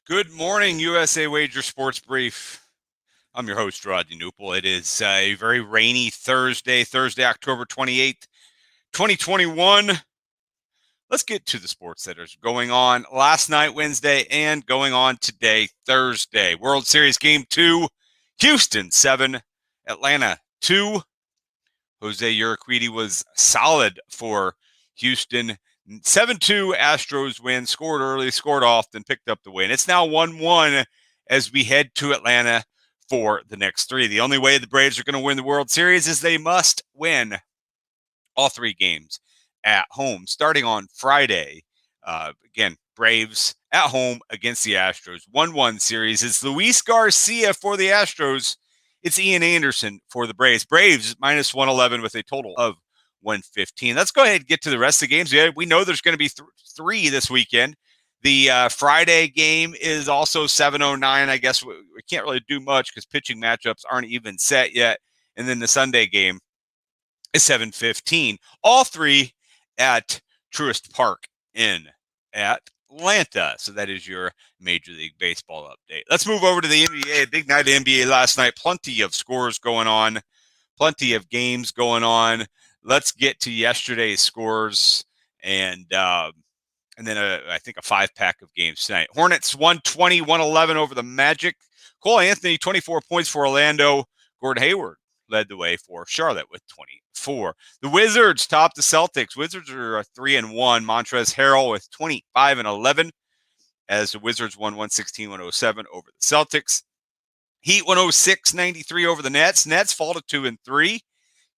Good morning, USA Wager Sports Brief. I'm your host, Rodney Newple. It is a very rainy Thursday, October 28th, 2021. Let's get to the sports that are going on last night, Wednesday, and going on today, Thursday. World Series Game 2, Houston 7, Atlanta 2. Jose Urquidy was solid for Houston. 7-2 Astros win, scored early, scored often, picked up the win. It's now 1-1 as we head to Atlanta for the next three. The only way the Braves are going to win the World Series is they must win all three games at home, starting on Friday. Again, Braves at home against the Astros. 1-1 series. It's Luis Garcia for the Astros. It's Ian Anderson for the Braves. Braves minus 111 with a total of 115. Let's go ahead and get to the rest of the games. Yeah, we know there's going to be three this weekend. The Friday game is also 7:09. I guess we can't really do much because pitching matchups aren't even set yet. And then the Sunday game is 7:15. All three at Truist Park in Atlanta. So that is your Major League Baseball update. Let's move over to the NBA. Big night of NBA last night. Plenty of scores going on. Plenty of games going on. Let's get to yesterday's scores and then I think a 5-pack of games tonight. Hornets 120-111 over the Magic. Cole Anthony, 24 points for Orlando. Gordon Hayward led the way for Charlotte with 24. The Wizards topped the Celtics. Wizards are 3-1. Montrezl Harrell with 25-11 as the Wizards won 116-107 over the Celtics. Heat 106-93 over the Nets. Nets fall to 2-3.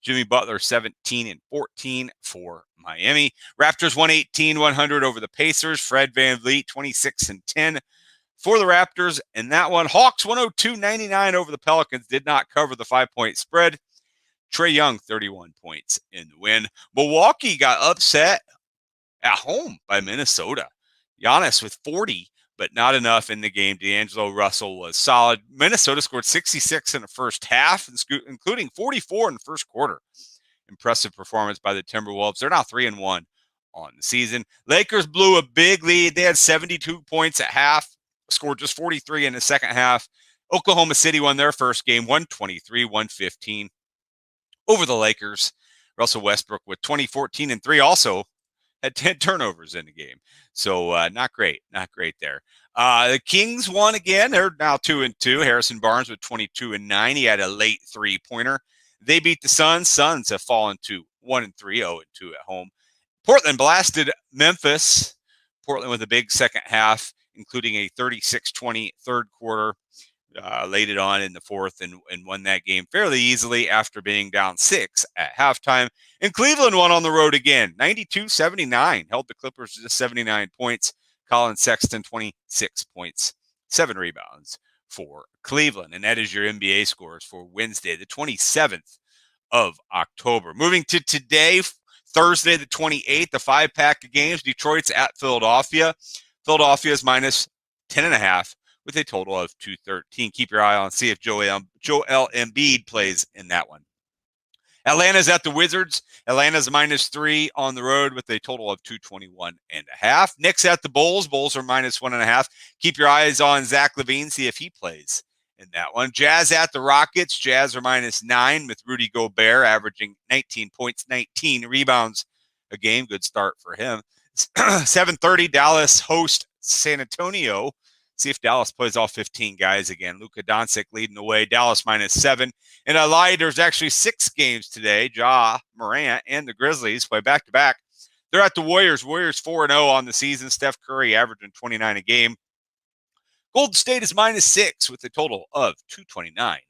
Jimmy Butler 17-14 for Miami. Raptors 118-100 over the Pacers. Fred VanVleet 26-10 for the Raptors. And that one, Hawks 102-99 over the Pelicans. Did not cover the 5-point spread. Trae Young 31 points in the win. Milwaukee got upset at home by Minnesota. Giannis with 40, but not enough in the game. D'Angelo Russell was solid. Minnesota scored 66 in the first half, including 44 in the first quarter. Impressive performance by the Timberwolves. They're now 3-1 on the season. Lakers blew a big lead. They had 72 points at half, scored just 43 in the second half. Oklahoma City won their first game, 123-115 over the Lakers. Russell Westbrook with 20-14-3 also had 10 turnovers in the game. So not great there. The Kings won again. They're now 2-2. Harrison Barnes with 22-9. He had a late three-pointer. They beat the Suns. Suns have fallen to 1-3, 0-2 at home. Portland blasted Memphis. Portland with a big second half, including a 36-20 third quarter. Laid it on in the fourth and won that game fairly easily after being down 6 at halftime. And Cleveland won on the road again, 92-79. Held the Clippers to just 79 points. Colin Sexton, 26 points, 7 rebounds for Cleveland. And that is your NBA scores for Wednesday, the 27th of October. Moving to today, Thursday, the 28th, the 5-pack of games. Detroit's at Philadelphia. Philadelphia is minus 10.5. with a total of 213. Keep your eye on, see if Joel Embiid plays in that one. Atlanta's at the Wizards. Atlanta's -3 on the road with a total of 221.5. Knicks at the Bulls. Bulls are -1.5. Keep your eyes on Zach LaVine, see if he plays in that one. Jazz at the Rockets. Jazz are -9 with Rudy Gobert averaging 19 points, 19 rebounds a game. Good start for him. 7:30, Dallas host San Antonio. See if Dallas plays all 15 guys again. Luka Doncic leading the way. Dallas -7. And I lied. There's actually 6 games today. Ja Morant and the Grizzlies play back-to-back. They're at the Warriors. Warriors 4-0 on the season. Steph Curry averaging 29 a game. Golden State is -6 with a total of 229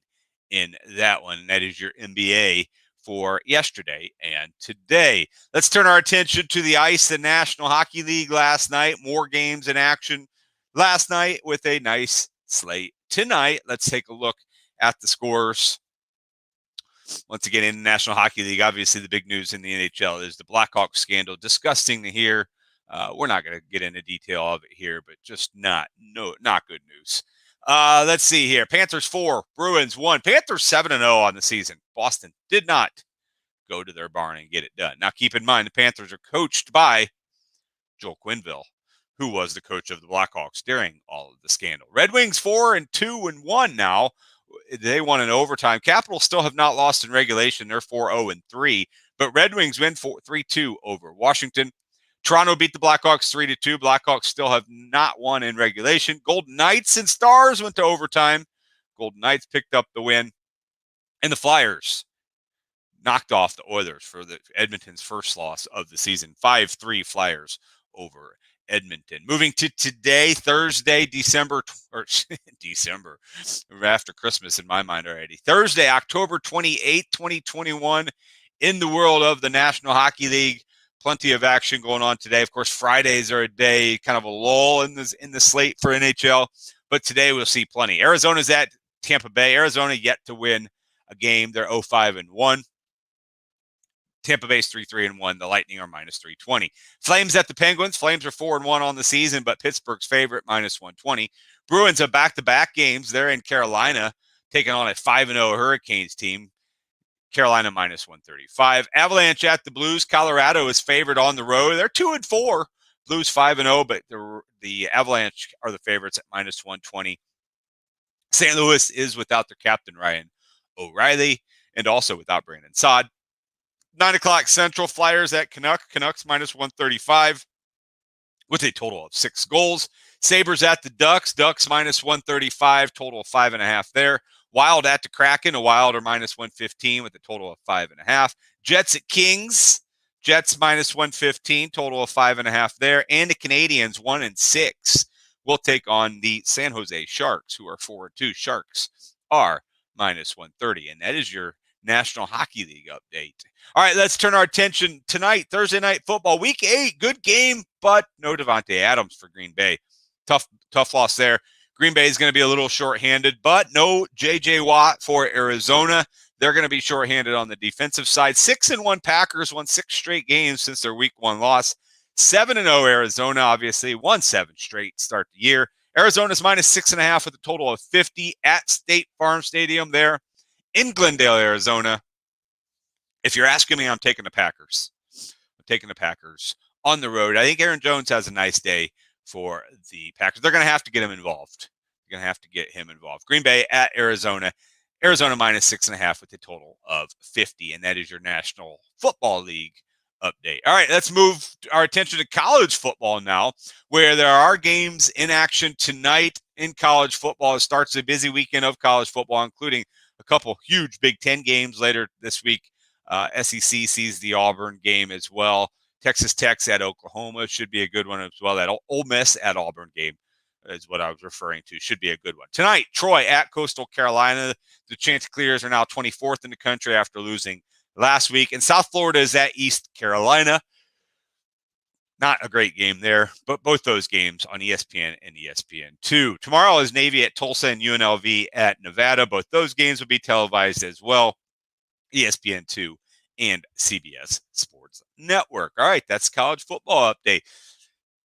in that one. That is your NBA for yesterday and today. Let's turn our attention to the ice, the National Hockey League last night. More games in action last night with a nice slate. Tonight, let's take a look at the scores. Once again, in the National Hockey League, obviously the big news in the NHL is the Blackhawks scandal. Disgusting to hear. We're not going to get into detail of it here, but just not good news. Let's see here. Panthers 4, Bruins 1. Panthers 7-0 on the season. Boston did not go to their barn and get it done. Now, keep in mind, the Panthers are coached by Joel Quenneville, who was the coach of the Blackhawks during all of the scandal. Red Wings 4-2-1 now. They won in overtime. Capitals still have not lost in regulation. They're 4-0-3. But Red Wings win 3-2 over Washington. Toronto beat the Blackhawks 3-2. Blackhawks still have not won in regulation. Golden Knights and Stars went to overtime. Golden Knights picked up the win. And the Flyers knocked off the Oilers for the Edmonton's first loss of the season. 5-3 Flyers over Edmonton. Moving to today, Thursday, December, we're after Christmas in my mind already. Thursday, October 28th, 2021, in the world of the National Hockey League. Plenty of action going on today. Of course, Fridays are a day, kind of a lull in the slate for NHL, but today we'll see plenty. Arizona's at Tampa Bay. Arizona yet to win a game. They're 0-5-1. Tampa Bay's 3-3-1. The Lightning are -320. Flames at the Penguins. Flames are 4-1 on the season, but Pittsburgh's favorite -120. Bruins are back-to-back games. They're in Carolina, taking on a 5-0 Hurricanes team. Carolina -135. Avalanche at the Blues. Colorado is favored on the road. They're 2-4. Blues 5-0, but the Avalanche are the favorites at -120. St. Louis is without their captain, Ryan O'Reilly, and also without Brandon Saad. 9 o'clock Central, Flyers at Canucks. Canucks -135 with a total of 6 goals. Sabres at the Ducks. Ducks -135, total of 5.5 there. Wild at the Kraken. A Wild are -115 with a total of 5.5. Jets at Kings. Jets -115, total of 5.5 there. And the Canadians 1-6 will take on the San Jose Sharks, who are 4-2. Sharks are -130. And that is your National Hockey League update. All right, let's turn our attention tonight, Thursday night football, week 8. Good game, but no Devontae Adams for Green Bay. Tough loss there. Green Bay is going to be a little shorthanded, but no J.J. Watt for Arizona. They're going to be shorthanded on the defensive side. 6-1 Packers won 6 straight games since their week 1 loss. 7-0 Arizona, obviously, won 7 straight start the year. Arizona's -6.5 with a total of 50 at State Farm Stadium there in Glendale, Arizona. If you're asking me, I'm taking the Packers. I'm taking the Packers on the road. I think Aaron Jones has a nice day for the Packers. They're going to have to get him involved. They're going to have to get him involved. Green Bay at Arizona. Arizona -6.5 with a total of 50. And that is your National Football League update. All right, let's move our attention to college football now, where there are games in action tonight in college football. It starts a busy weekend of college football, including a couple huge Big Ten games later this week. SEC sees the Auburn game as well. Texas Tech's at Oklahoma should be a good one as well. That Ole Miss at Auburn game is what I was referring to. Should be a good one. Tonight, Troy at Coastal Carolina. The Chanticleers are now 24th in the country after losing last week. And South Florida is at East Carolina. Not a great game there, but both those games on ESPN and ESPN2. Tomorrow is Navy at Tulsa and UNLV at Nevada. Both those games will be televised as well. ESPN2 and CBS Sports Network. All right, that's college football update.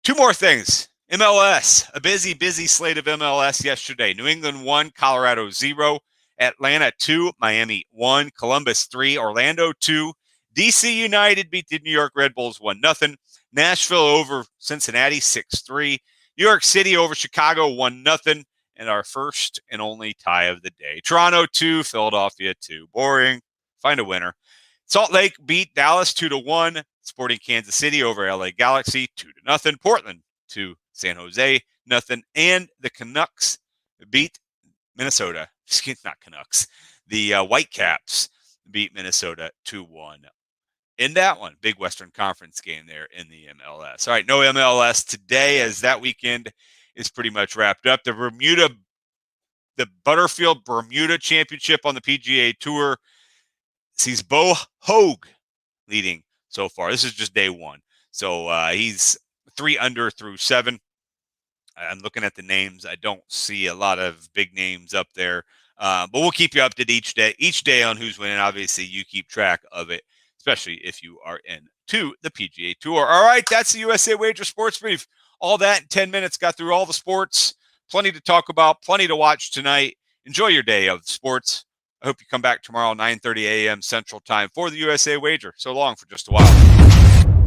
2 more things. MLS, a busy slate of MLS yesterday. New England 1, Colorado 0, Atlanta 2, Miami 1, Columbus 3, Orlando 2, DC United beat the New York Red Bulls 1-0, Nashville over Cincinnati 6-3, New York City over Chicago 1-0, and our first and only tie of the day. Toronto 2, Philadelphia 2. Boring. Find a winner. Salt Lake beat Dallas 2-1. Sporting Kansas City over LA Galaxy 2-0. Portland 2, San Jose 0. And the Canucks beat Minnesota. Not Canucks. The Whitecaps beat Minnesota 2-1. In that one, big Western Conference game there in the MLS. All right, no MLS today as that weekend is pretty much wrapped up. The Butterfield Bermuda Championship on the PGA Tour sees Bo Hoag leading so far. This is just day 1. So he's 3 under through 7. I'm looking at the names. I don't see a lot of big names up there. But we'll keep you updated each day on who's winning. Obviously, you keep track of it, especially if you are into the PGA Tour. All right, that's the USA Wager Sports Brief. All that in 10 minutes. Got through all the sports. Plenty to talk about. Plenty to watch tonight. Enjoy your day of sports. I hope you come back tomorrow, 9:30 a.m. Central Time for the USA Wager. So long for just a while.